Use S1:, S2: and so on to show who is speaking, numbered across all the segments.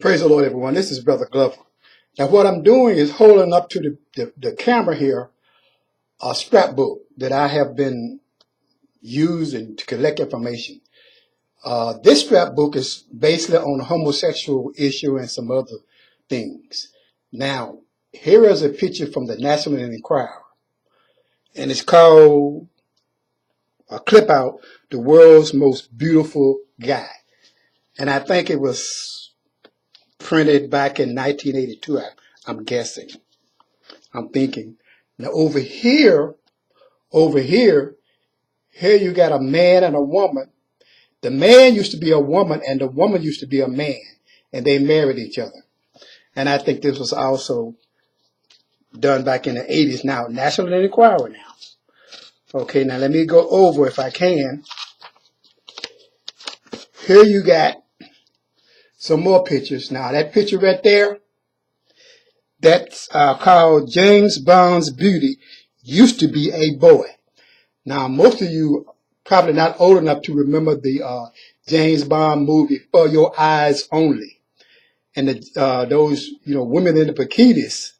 S1: Praise the Lord, everyone. This is Brother Glover. Now, what I'm doing is holding up to the camera here a scrapbook that I have been using to collect information. This scrapbook is basically on the homosexual issue and some other things. Now, here is a picture from the National Enquirer, and it's called a clip out, the world's most beautiful guy. And I think it was printed back in 1982, I'm guessing. I'm thinking. Now here you got a man and a woman. The man used to be a woman and the woman used to be a man, and they married each other. And I think this was also done back in the 80s now. National Enquirer now. Okay, now let me go over if I can. Here you got some more pictures. Now that picture right there, that's called James Bond's Beauty, used to be a boy. Now, most of you probably not old enough to remember the James Bond movie, For Your Eyes Only. And those, women in the bikinis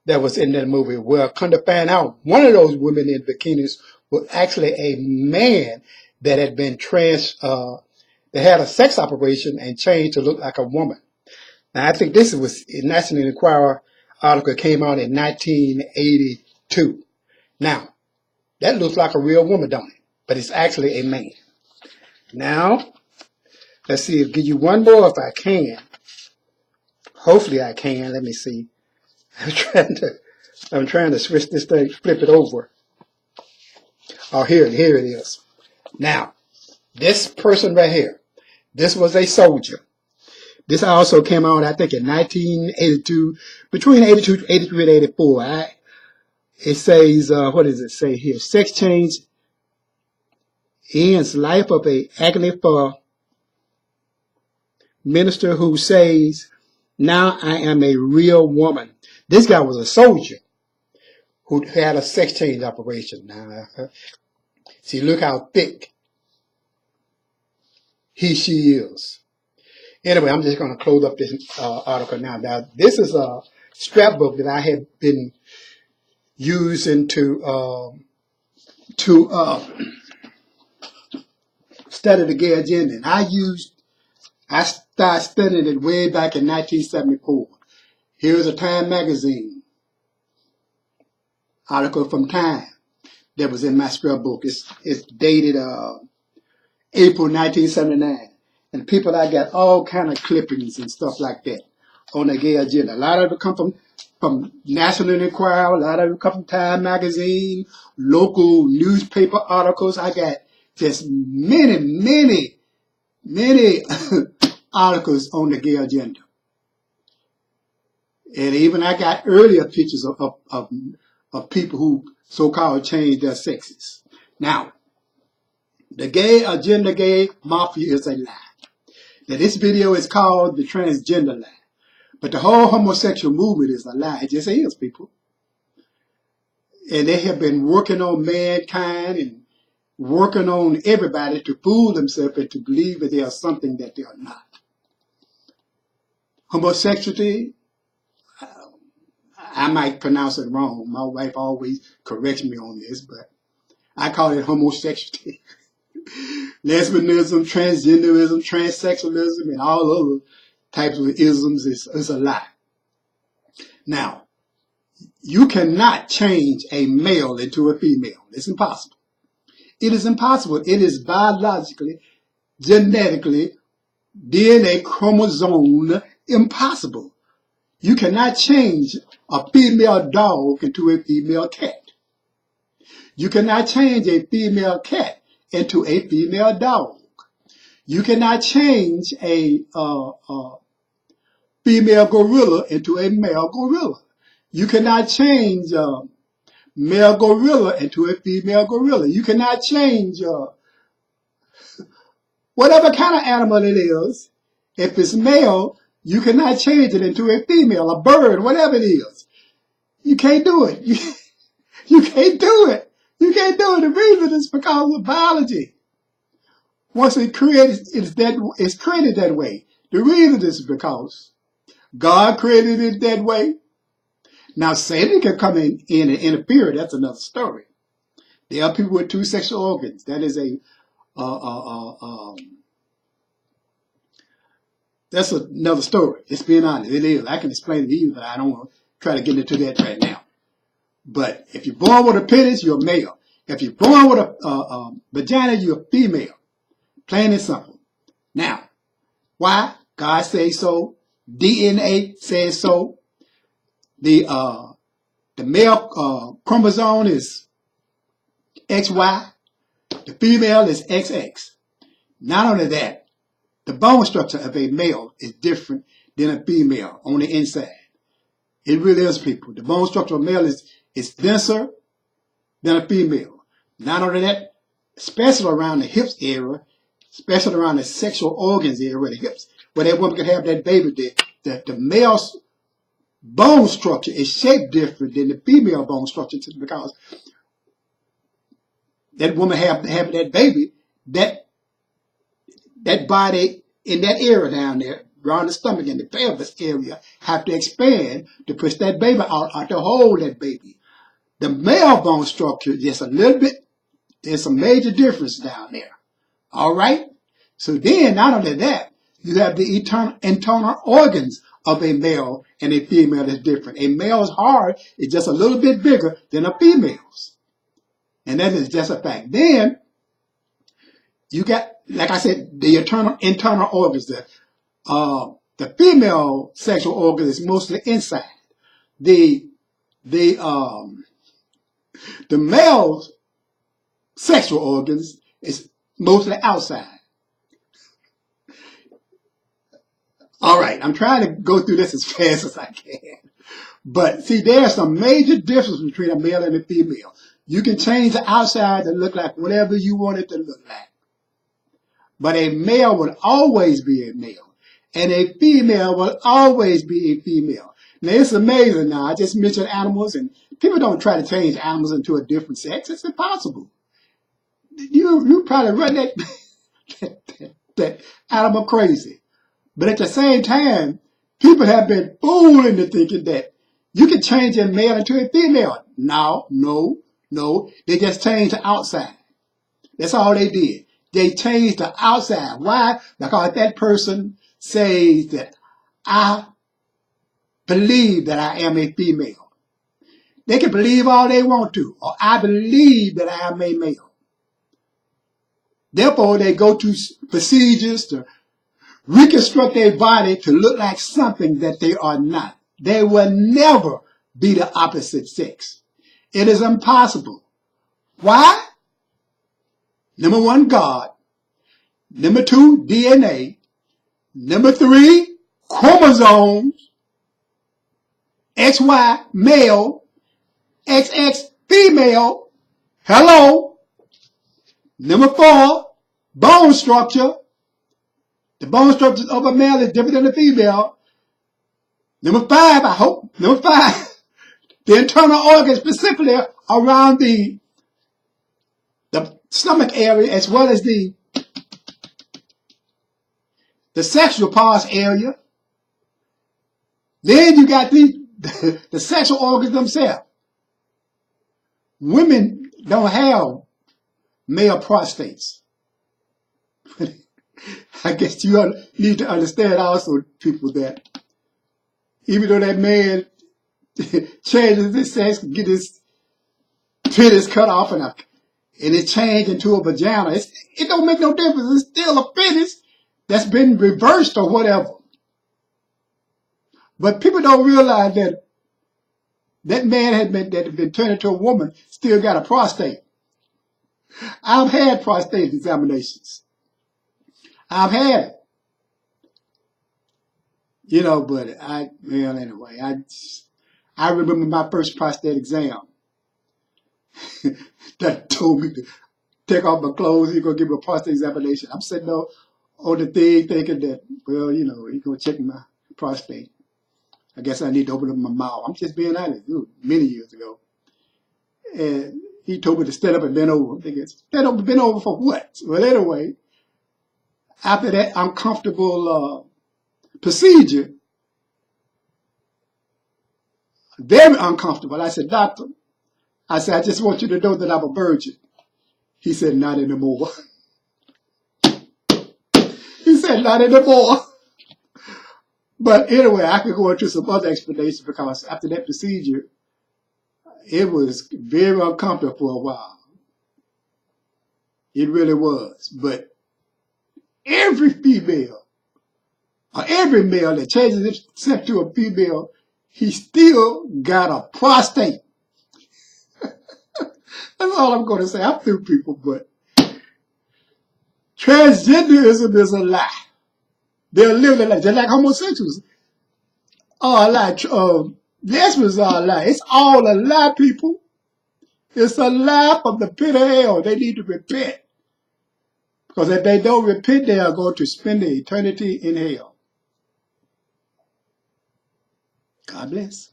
S1: that was in that movie. Well, come to find out, one of those women in bikinis was actually a man that had been they had a sex operation and changed to look like a woman. Now, I think this was a National Enquirer article came out in 1982. Now, that looks like a real woman, don't it? But it's actually a man. Now, let's see. I'll give you one more if I can. Hopefully I can. Let me see. I'm trying to switch this thing, flip it over. Oh, here it is. Now, this person right here, this was a soldier. This also came out, I think, in 1982, between 82, 83 and 84. It says, what does it say here? Sex change ends life of a agony for minister who says, now I am a real woman. This guy was a soldier who had a sex change operation. Now, see, look how thick she is. Anyway, I'm just going to close up this article now. Now, this is a scrapbook that I have been using to study the gay agenda. And I started studying it way back in 1974. Here's a Time magazine article from Time that was in my scrapbook. It's dated April 1979. And people, I got all kind of clippings and stuff like that on the gay agenda. A lot of it come from National Enquirer, a lot of it come from Time magazine, local newspaper articles. I got just many articles on the gay agenda. And even I got earlier pictures of people who so-called changed their sexes. Now, the gay agenda, gay mafia is a lie. Now, this video is called the Transgender Lie. But the whole homosexual movement is a lie. It just is, people. And they have been working on mankind and working on everybody to fool themselves and to believe that they are something that they are not. Homosexuality, I might pronounce it wrong. My wife always corrects me on this, but I call it homosexuality. Lesbianism, transgenderism, transsexualism, and all other types of isms is a lie. Now, you cannot change a male into a female. It's impossible. It is impossible. It is biologically, genetically, D.N.A. chromosome impossible. You cannot change a female dog into a female cat. You cannot change a female cat into a female dog. You cannot change a female gorilla into a male gorilla. You cannot change a male gorilla into a female gorilla. You cannot change whatever kind of animal it is. If it's male, you cannot change it into a female, a bird, whatever it is. You can't do it. You can't do it. You can't do it. The reason is because of biology. Once it's created that way. The reason is because God created it that way. Now, Satan can come in and interfere. That's another story. There are people with two sexual organs. That is that's another story. Just being honest, it is. I can explain it to you, but I don't want to try to get into that right now. But if you're born with a penis, you're a male. If you're born with a vagina, you're a female. Plain and simple. Now, why? God says so. D.N.A. says so. The male chromosome is XY. The female is XX. Not only that, the bone structure of a male is different than a female on the inside. It really is, people. The bone structure of a male is denser than a female. Not only that, especially around the hips area, especially around the sexual organs area, where the hips, where that woman can have that baby, the male's bone structure is shaped different than the female bone structure because that woman having that baby, that body in that area down there, around the stomach and the pelvis area, have to expand to push that baby out or to hold that baby. The male bone structure, just a little bit, there's some major difference down there. All right? So then, not only that, you have the internal organs of a male and a female that's different. A male's heart is just a little bit bigger than a female's. And that is just a fact. Then, you got, like I said, the internal organs. The female sexual organ is mostly inside. The male sexual organs is mostly outside. All right, I'm trying to go through this as fast as I can. But see, there's some major difference between a male and a female. You can change the outside to look like whatever you want it to look like. But a male will always be a male. And a female will always be a female. Now, it's amazing now. I just mentioned animals, and people don't try to change animals into a different sex. It's impossible. You probably run that animal crazy. But at the same time, people have been fooled into thinking that you can change a male into a female. No. They just changed the outside. That's all they did. They changed the outside. Why? Because that person says that I believe that I am a female. They can believe all they want to, or I believe that I am a male. Therefore, they go to procedures to reconstruct their body to look like something that they are not. They will never be the opposite sex. It is impossible. Why? Number one, God. Number two, DNA. Number three, chromosomes. XY, male. XX, female. Hello. Number four, bone structure. The bone structure of a male is different than a female. Number five, the internal organs specifically around the stomach area as well as the sexual parts area. Then you got the sexual organs themselves. Women don't have male prostates. I guess you need to understand also, people, that even though that man changes his sex, get his penis cut off and it changed into a vagina, it don't make no difference. It's still a penis that's been reversed or whatever. But people don't realize that that man that had been turned into a woman still got a prostate. I've had prostate examinations. I've had it. You know, but anyway, I remember my first prostate exam. That told me to take off my clothes, he's going to give me a prostate examination. I'm sitting on the thing thinking that, well, he's going to check my prostate. I guess I need to open up my mouth. I'm just being honest. It was many years ago. And he told me to stand up and bend over. I'm thinking, stand up and bend over for what? Well, anyway, after that uncomfortable procedure, very uncomfortable. I said, doctor, I said, I just want you to know that I'm a virgin. He said, not anymore. He said, not anymore. But anyway, I could go into some other explanations because after that procedure, it was very uncomfortable for a while. It really was. But every female, or every male that changes himself to a female, he still got a prostate. That's all I'm going to say. I'm through, people, but transgenderism is a lie. They're living a lie. Just like homosexuals are a lie. Lesbians are a lie. It's all a lie, people. It's a lie from the pit of hell. They need to repent. Because if they don't repent, they are going to spend the eternity in hell. God bless.